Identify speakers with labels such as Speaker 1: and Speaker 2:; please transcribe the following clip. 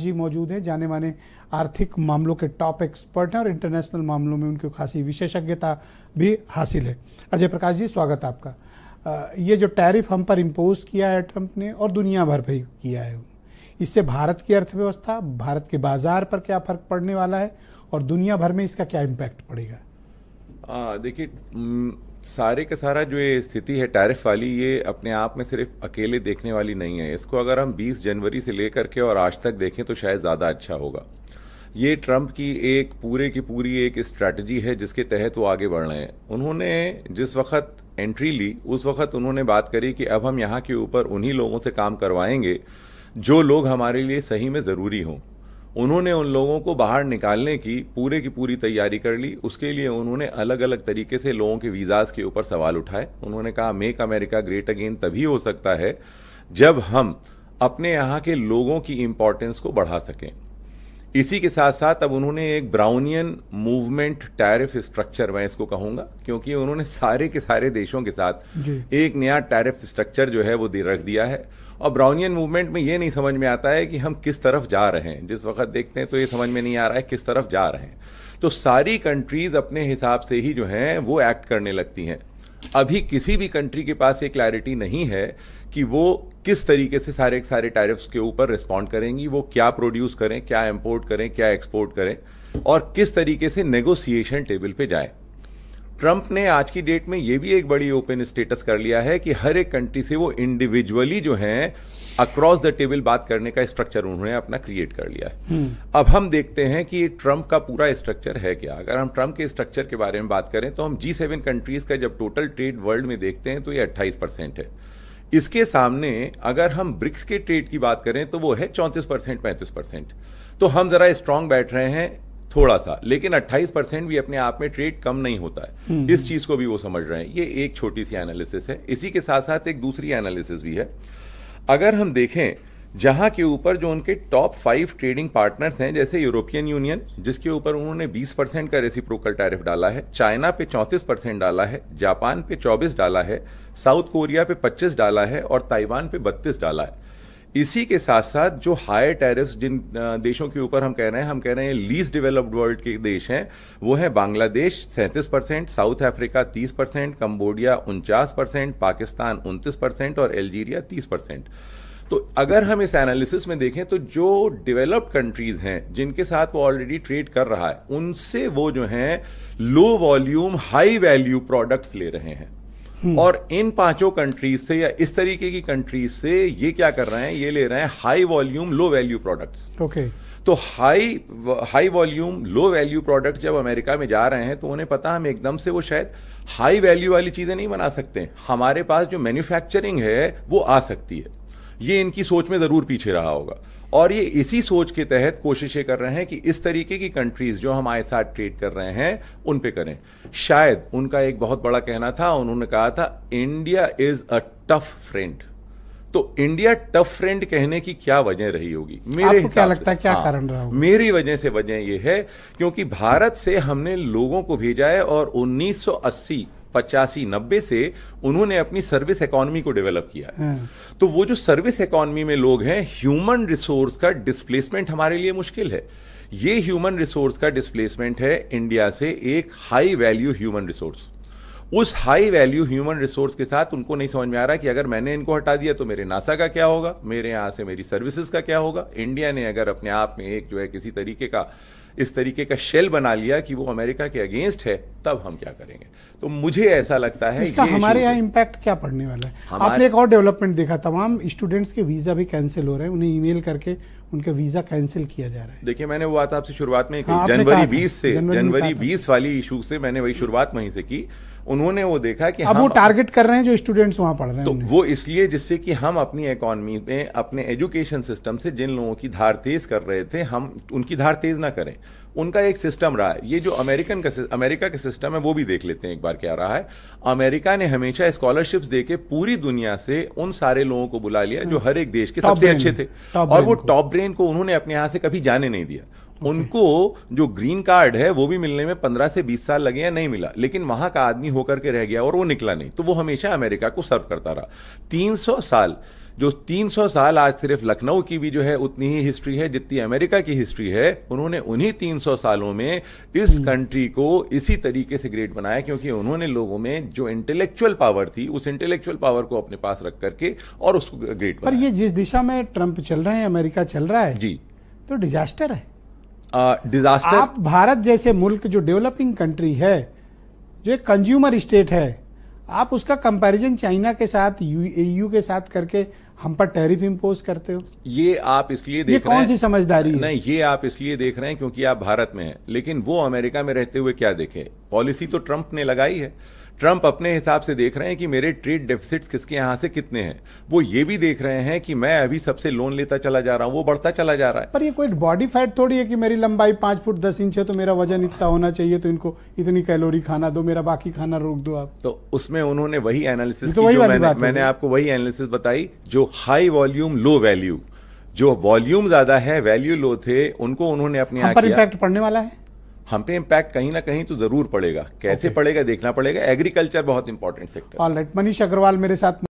Speaker 1: जी मौजूद हैं, जाने माने आर्थिक मामलों के टॉप एक्सपर्ट हैं और इंटरनेशनल मामलों में उनकी खासी विशेषज्ञता भी हासिल है। अजय प्रकाश जी, स्वागत आपका। ये जो टैरिफ हम पर इम्पोज किया है ट्रंप ने और दुनिया भर पर किया है, इससे भारत की अर्थव्यवस्था, भारत के बाजार पर क्या फर्क पड़ने वाला है और दुनिया भर में इसका क्या इम्पैक्ट पड़ेगा?
Speaker 2: देखिए, सारे का सारा जो ये स्थिति है टैरिफ वाली, ये अपने आप में सिर्फ अकेले देखने वाली नहीं है। इसको अगर हम 20 जनवरी से लेकर के और आज तक देखें तो शायद ज़्यादा अच्छा होगा। ये ट्रंप की एक पूरे की पूरी एक स्ट्रैटेजी है जिसके तहत वो आगे बढ़ रहे हैं। उन्होंने जिस वक्त एंट्री ली उस वक्त उन्होंने बात करी कि अब हम यहाँ के ऊपर उन्हीं लोगों से काम करवाएंगे जो लोग हमारे लिए सही में ज़रूरी हों। उन्होंने उन लोगों को बाहर निकालने की पूरी तैयारी कर ली। उसके लिए उन्होंने अलग अलग तरीके से लोगों के वीज़ाज़ के ऊपर सवाल उठाए। उन्होंने कहा मेक अमेरिका ग्रेट अगेन तभी हो सकता है जब हम अपने यहाँ के लोगों की इंपॉर्टेंस को बढ़ा सकें। इसी के साथ साथ अब उन्होंने एक ब्राउनियन मूवमेंट टैरिफ स्ट्रक्चर, मैं इसको कहूंगा, क्योंकि उन्होंने सारे के सारे देशों के साथ एक नया टैरिफ स्ट्रक्चर जो है वो रख दिया है। और ब्राउनियन मूवमेंट में ये नहीं समझ में आता है कि हम किस तरफ जा रहे हैं। जिस वक्त देखते हैं तो ये समझ में नहीं आ रहा है किस तरफ जा रहे हैं। तो सारी कंट्रीज अपने हिसाब से ही जो है वो एक्ट करने लगती हैं। अभी किसी भी कंट्री के पास ये क्लैरिटी नहीं है कि वो किस तरीके से सारे के सारे टैरिफ्स के ऊपर रिस्पॉन्ड करेंगी, वो क्या प्रोड्यूस करें, क्या इंपोर्ट करें, क्या एक्सपोर्ट करें और किस तरीके से नेगोशिएशन टेबल पे जाए। ट्रंप ने आज की डेट में ये भी एक बड़ी ओपन स्टेटस कर लिया है कि हर एक कंट्री से वो इंडिविजुअली जो है अक्रॉस द टेबल बात करने का स्ट्रक्चर उन्होंने अपना क्रिएट कर लिया है। अब हम देखते हैं कि ये ट्रंप का पूरा स्ट्रक्चर है क्या। अगर हम ट्रंप के स्ट्रक्चर के बारे में बात करें तो हम G7 कंट्रीज का जब टोटल ट्रेड वर्ल्ड में देखते हैं तो ये 28% है। इसके सामने अगर हम ब्रिक्स के ट्रेड की बात करें तो वो है 34%, 35%। तो हम जरा स्ट्रांग बैठ रहे हैं थोड़ा सा, लेकिन 28% भी अपने आप में ट्रेड कम नहीं होता है। इस चीज को भी वो समझ रहे हैं। ये एक छोटी सी एनालिसिस है। इसी के साथ साथ एक दूसरी एनालिसिस भी है। अगर हम देखें जहां के ऊपर जो उनके टॉप 5 ट्रेडिंग पार्टनर्स हैं, जैसे यूरोपियन यूनियन जिसके ऊपर उन्होंने 20% का रेसिप्रोकल टैरिफ डाला है, चाइना पे 34% डाला है, जापान पे 24 डाला है, साउथ कोरिया पे 25 डाला है और ताइवान पे 32 डाला है। इसी के साथ साथ जो हायर टैरिफ्स जिन देशों के ऊपर हम कह रहे हैं लीस्ट डेवलप्ड वर्ल्ड के देश हैं, वो है Bangladesh 37%, south Africa 30%, Cambodia 49%, Pakistan 29% और अल्जीरिया 30%। तो अगर हम इस एनालिसिस में देखें तो जो डेवलप्ड कंट्रीज हैं जिनके साथ वो ऑलरेडी ट्रेड कर रहा है, उनसे वो जो हैं low volume high value products ले रहे हैं। और इन 5 कंट्रीज से या इस तरीके की कंट्रीज से ये क्या कर रहे हैं, ये ले रहे हैं high volume low value products.
Speaker 3: Okay.
Speaker 2: तो high volume low value products जब अमेरिका में जा रहे हैं तो उन्हें पता हम एकदम से वो शायद हाई वैल्यू वाली चीजें नहीं बना सकते। हमारे पास जो मैन्युफैक्चरिंग है वो आ सकती है। ये इनकी सोच में जरूर पीछे रहा होगा और ये इसी सोच के तहत कोशिशें कर रहे हैं कि इस तरीके की कंट्रीज जो हमारे साथ ट्रेड कर रहे हैं उन पे करें। शायद उनका एक बहुत बड़ा कहना था, उन्होंने कहा था India is a tough friend. तो इंडिया टफ फ्रेंड कहने की क्या वजह रही होगी? मेरे
Speaker 3: आपको क्या लगता है क्या कारण रहा होगा?
Speaker 2: मेरी वजह से वजह यह है क्योंकि भारत से हमने लोगों को भेजा है और 1980 85-90 से उन्होंने अपनी सर्विस इकोनॉमी को डेवलप किया है। तो वो जो सर्विस इकोनॉमी में लोग हैं, ह्यूमन रिसोर्स का डिस्प्लेसमेंट हमारे लिए मुश्किल है। ये ह्यूमन रिसोर्स का डिस्प्लेसमेंट है इंडिया से एक हाई वैल्यू ह्यूमन रिसोर्स। उस हाई वैल्यू ह्यूमन रिसोर्स के साथ उनको नहीं समझ में आ रहा कि अगर मैंने इनको हटा दिया तो मेरे नासा का क्या होगा, मेरे यहां से मेरी सर्विसेज का क्या होगा। इंडिया ने अगर अपने आप में एक जो है किसी तरीके का इस तरीके का शेल बना लिया कि वो अमेरिका के अगेंस्ट है, तब हम क्या करेंगे? तो मुझे ऐसा लगता है
Speaker 3: इसका हमारे यहाँ इंपैक्ट क्या पड़ने वाला है? आपने एक और डेवलपमेंट देखा, तमाम स्टूडेंट्स के वीजा भी कैंसिल हो रहे हैं, उन्हें ईमेल करके उनके वीजा कैंसिल किया जा रहा है।
Speaker 2: देखिए, मैंने वो बात आपसे शुरुआत में की, जनवरी 20 वाली इशू से मैंने वही शुरुआत वहीं से की। उन्होंने वो देखा कि
Speaker 3: अब वो टारगेट कर रहे हैं जो स्टूडेंट्स वहां पढ़ रहे हैं।
Speaker 2: तो वो इसलिए जिससे कि हम अपनी इकोनॉमी में अपने एजुकेशन सिस्टम से जिन लोगों की धार तेज कर रहे थे, हम उनकी धार तेज ना करें। उनका एक सिस्टम रहा है। ये जो अमेरिका का सिस्टम है वो भी देख लेते हैं एक बार क्या रहा है। अमेरिका ने हमेशा स्कॉलरशिप्स देके पूरी दुनिया से उन सारे लोगों को बुला लिया जो हर एक देश के सबसे अच्छे थे, और वो टॉप ब्रेन को उन्होंने अपने यहां से कभी जाने नहीं दिया। उनको जो ग्रीन कार्ड है वो भी मिलने में 15 से 20 साल लगे या नहीं मिला, लेकिन वहां का आदमी होकर के रह गया और वो निकला नहीं। तो वो हमेशा अमेरिका को सर्व करता रहा 300 साल। जो 300 साल, आज सिर्फ लखनऊ की भी जो है उतनी ही हिस्ट्री है जितनी अमेरिका की हिस्ट्री है। उन्होंने उन्हीं 300 सालों में इस कंट्री को इसी तरीके से ग्रेट बनाया, क्योंकि उन्होंने लोगों में जो इंटेलेक्चुअल पावर थी उस इंटेलेक्चुअल पावर को अपने पास रख करके और उसको ग्रेट बनाया।
Speaker 1: पर ये जिस दिशा में ट्रंप चल रहे हैं, अमेरिका चल रहा है
Speaker 2: जी,
Speaker 1: तो डिजास्टर है।
Speaker 2: डिजास्टर।
Speaker 1: आप भारत जैसे मुल्क जो डेवलपिंग कंट्री है, जो एक कंज्यूमर स्टेट है, आप उसका कंपैरिजन चाइना के साथ, यूएयू के साथ करके हम पर टैरिफ इंपोज करते हो।
Speaker 2: ये आप इसलिए देख रहे हैं,
Speaker 1: ये कौन सी समझदारी है?
Speaker 2: नहीं, ये आप इसलिए देख रहे हैं क्योंकि आप भारत में हैं, लेकिन वो अमेरिका में रहते हुए क्या देखे? पॉलिसी तो ट्रंप ने लगाई है। ट्रंप अपने हिसाब से देख रहे हैं कि मेरे ट्रेड डेफिसिट्स किसके यहां से कितने हैं। वो ये भी देख रहे हैं कि मैं अभी सबसे लोन लेता चला जा रहा हूं, वो बढ़ता चला जा रहा है।
Speaker 1: पर ये कोई बॉडी फैट थोड़ी है कि मेरी लंबाई 5 फुट 10 इंच है तो मेरा वजन इतना होना चाहिए, तो इनको इतनी कैलोरी खाना दो, मेरा बाकी खाना रोक दो आप।
Speaker 2: तो उसमें उन्होंने वही एनालिसिस
Speaker 1: तो
Speaker 2: की
Speaker 1: वही
Speaker 2: जो
Speaker 1: वाली बात
Speaker 2: मैंने आपको वही एनालिसिस बताई, जो हाई वॉल्यूम लो वैल्यू, जो वॉल्यूम ज्यादा है वैल्यू लो थे, उनको उन्होंने अपने
Speaker 1: हम पर इम्पैक्ट पड़ने वाला है।
Speaker 2: हम पे इम्पैक्ट कहीं ना कहीं तो जरूर पड़ेगा। कैसे पड़ेगा देखना पड़ेगा। एग्रीकल्चर बहुत important sector.
Speaker 1: Alright, Manish Agarwal मेरे साथ